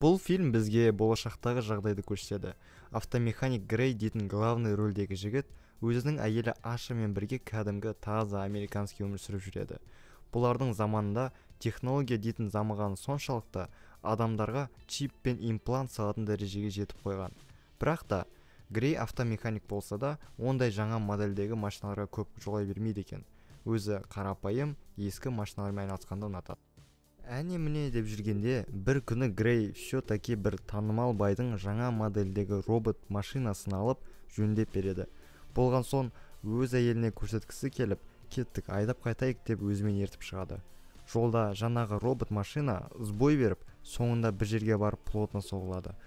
Бұл фильм бізге болашақтағы жағдайды көрсетеді. Автомеханик Грей дейтін главный рөлдегі жігіт өзінің әйелі Ашамен бірге кәдімгі таза американский өмір сүріп жүреді. Бұлардың заманында технология дейтін дамыған соншалықты адамдарға чип пен имплант салатын дәрежеге жетіп қойған. Бірақ та Грей автомеханик болса да, ондай жаңа модельдегі машиналарға көп жолай бермейді екен. Өзі қарапайым ескі машиналармен айналысқанды ұнатады. Әне міне деп жүргенде бір күні Грей все-таки бір танымал байдың жаңа модельдегі робот машинасын алып жөндеп береді. Болған соң өз әйеліне көрсеткісі келіп, кеттік айдап қайтайық деп өзімен ертіп шығады. Жолда жаңағы робот машина сбой беріп, соңында бір жерге барып плотно соғылады.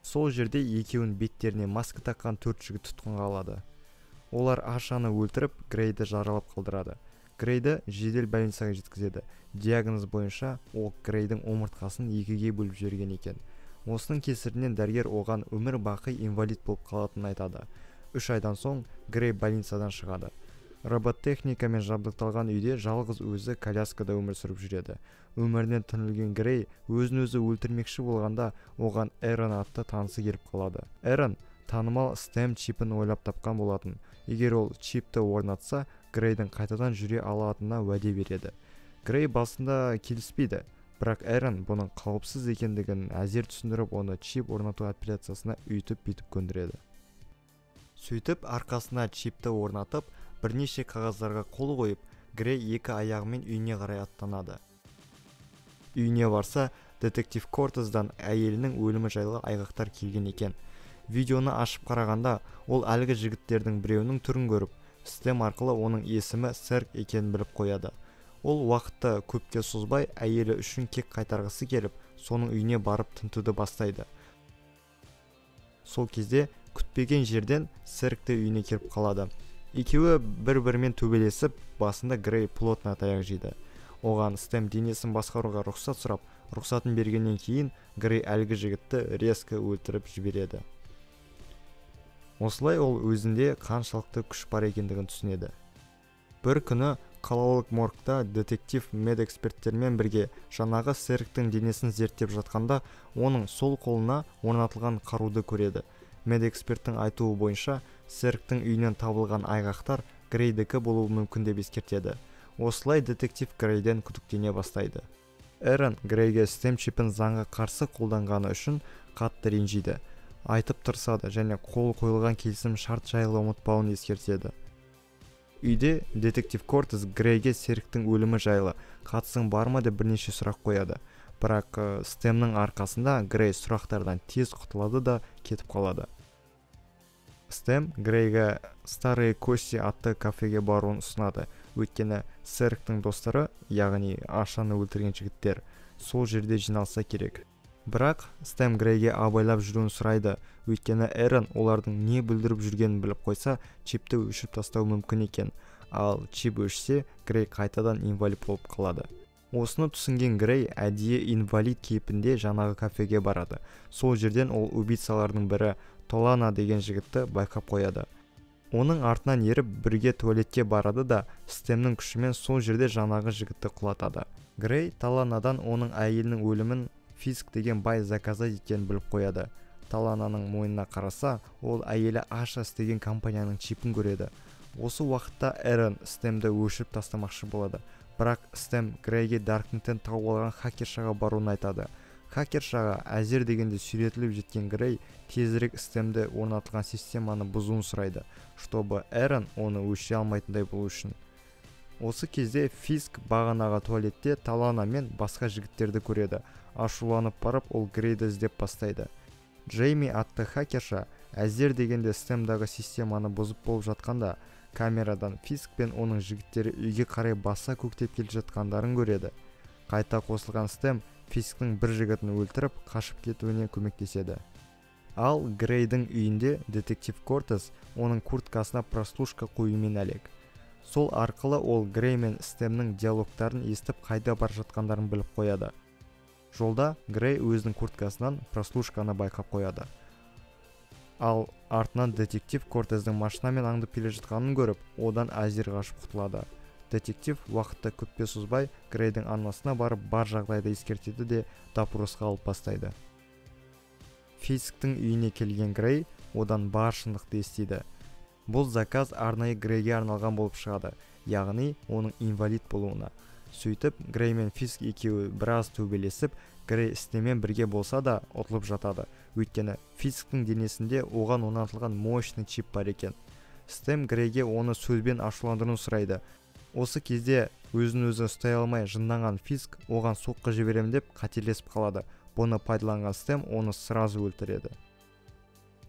Сол жерде екеуін беттеріне маска таққан 4 жігіт тұтқынға алады. Олар Ашаны өлтіріп, Грейді жаралап қалдырады. Грейді жедел больницаға жеткізеді. Диагноз бойынша ол Грейдің омыртқасын екіге бөліп жіберген екен. Осының кесірінен дәрігер оған өмір бақи инвалид болып қалатынын айтады. 3 айдан соң Грей больницадан шығады. Роботтехникамен жабдықталған үйде жалғыз өзі коляскада өмір сүріп жүреді. Өмірінен түңілген Грей өзін-өзі өлтірмекші болғанда оған Эрон атты танысы келіп қалады. Эрон танымал STEM чипін ойлап тапқан болатын. Егер ол чипті орнатса, Грейдің қайтадан жүре алатынына уәде береді. Грей басында келіспейді, бірақ Эрон бұның қауіпсіз екендігін әзер түсіндіріп, оны чип орнату операциясына үйтіп-бүйтіп көндіреді. Сөйтіп, арқасына чипті орнатып, бірнеше қағаздарға қол қойып, Грей екі аяғымен үйіне қарай аттанады. Үйіне барса, детектив Кортездан әйелінің өлімі жайлы айғақтар келген екен. Видеоны ашып қарағанда, ол әлгі жігіттердің біреуінің түрін көріп, STEM арқылы оның есімі Серк екенін біліп қояды. Ол уақытты көпке созбай әйелі үшін кек қайтарғысы келіп, соның үйіне барып тінтуді бастайды. Сол кезде күтпеген жерден Серкті үйіне келіп қалады. Екеуі бір-бірімен төбелесіп, басында Грей плотно таяқ жейді. Оған STEM денесін басқаруға рұқсат сұрап, рұқсатын бергеннен кейін Грей әлгі жігітті резко өлтіріп жібереді. Осылай ол өзінде қаншалықты күш бар екендігін түсінеді. Бір күні қалалық моргта детектив медэксперттермен бірге жаңағы Серктің денесін зерттеп жатқанда, оның сол қолына орнатылған қаруды көреді. Медэксперттің айтуы бойынша, Серктің үйінен табылған айғақтар Грейдікі болуы мүмкін деп ескертеді. Осылай детектив Грейден күдіктене бастайды. Эрон Грейге STEM чипін заңға қарсы қолданғаны үшін қатты ренжиді. Айтып тырысады және қол қойылған келісім шарт жайлы ұмытпауын ескертеді. Үйде детектив Кортес Грейге Серктің өлімі жайлы қатысың бар ма деп бірнеше сұрақ қояды. Бірақ STEM-нің арқасында Грей сұрақтардан тез құтылады да кетіп қалады. STEM Грейге Старые Кости атты кафеге баруын ұсынады. Өйткені Серктің достары, яғни Ашаны өлтірген жігіттер, сол жерде жиналса керек. Бірақ STEM Грейге абайлап жүруін сұрайды, өйткені Эрон олардың не бүлдіріп жүргенін біліп қойса, чипті өшіріп тастау мүмкін екен. Ал чип өшсе, Грей қайтадан инвалид болып қалады. Осыны түсінген Грей әдейі инвалид кейпінде жаңағы кафеге барады. Сол жерден ол убийцалардың бірі Толана деген жігітті байқап қояды. Оның артынан еріп бірге туалетке барады да STEM-нің күшімен сол жерде жаңағы жігітті құлатады. Грей Толанадан оның әйелінің өлімін Фиск деген бай заказа екенін біліп қояды. Толананың мойнына қараса, ол әйелі Аша істеген компанияның чипін көреді. Осы уақытта Эрон STEM-ді өшіріп тастамақшы болады. Бірақ STEM Грейге Даркнеттен тауып алған хакершаға баруын айтады. Хакершаға әзер дегенде сүйретіліп жеткен Грей тезірек STEM-ді орнатылған системаны бұзуын сұрайды, чтобы Эрон оны өшіре алмайтындай болу үшін. Осы кезде Фиск бағанағы туалетте Толана мен басқа жігіттерді көреді. Ашуланып барып, ол Грейді іздеп бастайды. Джейми атты хакерша әзер дегенде STEM-дағы системаны бұзып болып жатқанда, камерадан Фиск пен оның жігіттері үйге қарай баса көктеп келе жатқандарын көреді. Қайта қосылған STEM Фисктің бір жігітін өлтіріп, қашып кетуіне көмектеседі. Ал Грейдің үйінде детектив Кортес оның курткасына прослушка қоюмен әлек. Сол арқылы ол Грей мен STEM-нің диалогтарын естіп қайда бар жатқандарын біліп қояды. Жолда Грей өзінің курткасынан прослушканы байқап қояды. Ал артынан детектив Кортездің машинамен аңдып келе жатқанын көріп, одан әзер қашып құтылады. Детектив уақытта көпке созбай Грейдің анасына барып бар жағдайды ескертеді де допросқа алып бастайды. Фисктің үйіне келген Грей одан бар шындықты естиді. Бұл заказ арнайы Грейге арналған болып шығады, яғни оның инвалид болуына. Сөйтіп, Грей мен Фиск екеуі біраз төбелесіп, Грей істемен бірге болса да ұтылып жатады. Өйткені Фисктің денесінде оған орнатылған мощный чип бар екен. Стем Грейге оны сөзбен ашуландыруын сұрайды. Осы кезде өзін-өзі ұстай алмай жынданған Фиск оған соққы жіберем деп қателесіп қалады. Бұны пайдаланған Стем оны сразу өлтіреді.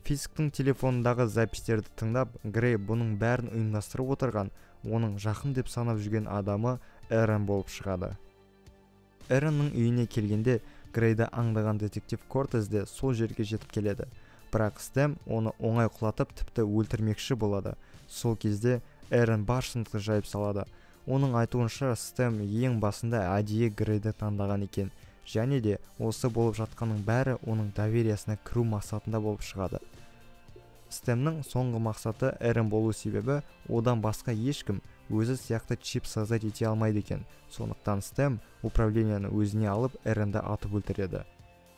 Фисктің телефонындағы запистерді тыңдап, Грей бұның бәрін ұйымдастырып отырған, оның жақын деп санап жүрген адамы Эрен болып шығады. Эреннің үйіне келгенде Грейді аңдаған детектив Кортес де сол жерге жетіп келеді. Бірақ Стем оны оңай құлатып, тіпті өлтірмекші болады. Сол кезде Эрен бар шындықты жайып салады. Оның айтуынша Стем ең басында әдейі Грейді таңдаған екен, және де осы болып жатқанның бәрі оның довериясына кіру мақсатында болып шығады. Стемнің соңғы мақсаты Эрен болу себебі одан басқа ешкім өзі сияқты чип создать ете алмайды екен. Сондықтан Стем управленияны өзіне алып Эренді атып өлтіреді.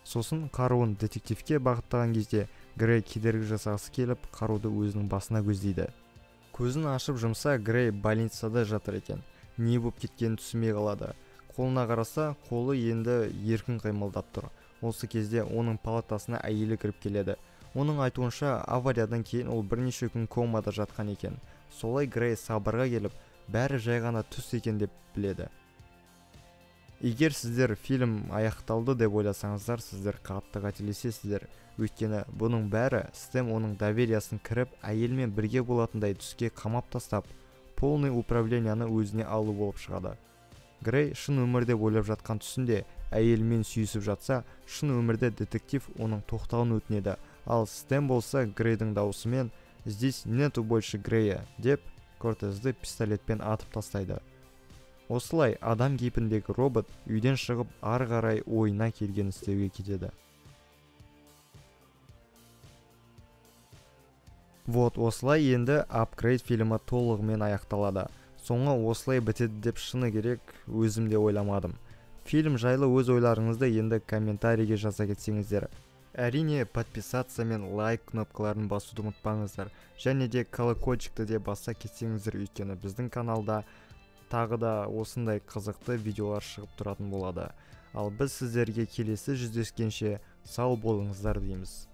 Сосын қаруын детективке бағыттаған кезде Грей кедергі жасағысы келіп, қаруды өзінің басына көздейді. Көзін ашып жұмса, Грей больницада жатыр екен. Не болып кеткенін түсінбей қалады. Қолына қараса, қолы енді еркін қимылдап тұр. Осы кезде оның палатасына әйелі кіріп келеді. Оның айтуынша, авариядан кейін ол бірнеше күн комада жатқан екен. Солай Грей сабырға келіп, бәрі жай ғана түс екен деп біледі. Егер сіздер фильм аяқталды деп ойласаңыздар, сіздер қатты қателесесіздер. Өйткені бұның бәрі Стем оның довериясын кіріп, әйелмен бірге болатындай түске қамап тастап, полный управленияны өзіне алу болып шығады. Грей шын өмірде ойлап жатқан түсінде әйелмен сүйісіп жатса, шын өмірде детектив оның тоқтауын өтінеді. Ал Стем болса Грейдің даусымен «Здесь нету больше Грея» деп Кортесті пистолетпен атып тастайды. Осылай адам кейпіндегі робот үйден шығып ары қарай ойына келген істеуге кетеді. Вот осылай енді Апгрейд фильмі толығымен аяқталады. Соңы осылай бітеді деп шыны керек өзім де ойламадым. Фильм жайлы өз ойларыңызды енді комментарийге жаза кетсеңіздер. Әрине подписаться мен лайк кнопкаларын басуды ұмытпаңыздар. Және де колокольчикті де баса кетсеңіздер, өйткені біздің каналда тағы да осындай қызықты видеолар шығып тұратын болады. Ал біз сіздерге келесі жүздескенше сау болыңыздар дейміз.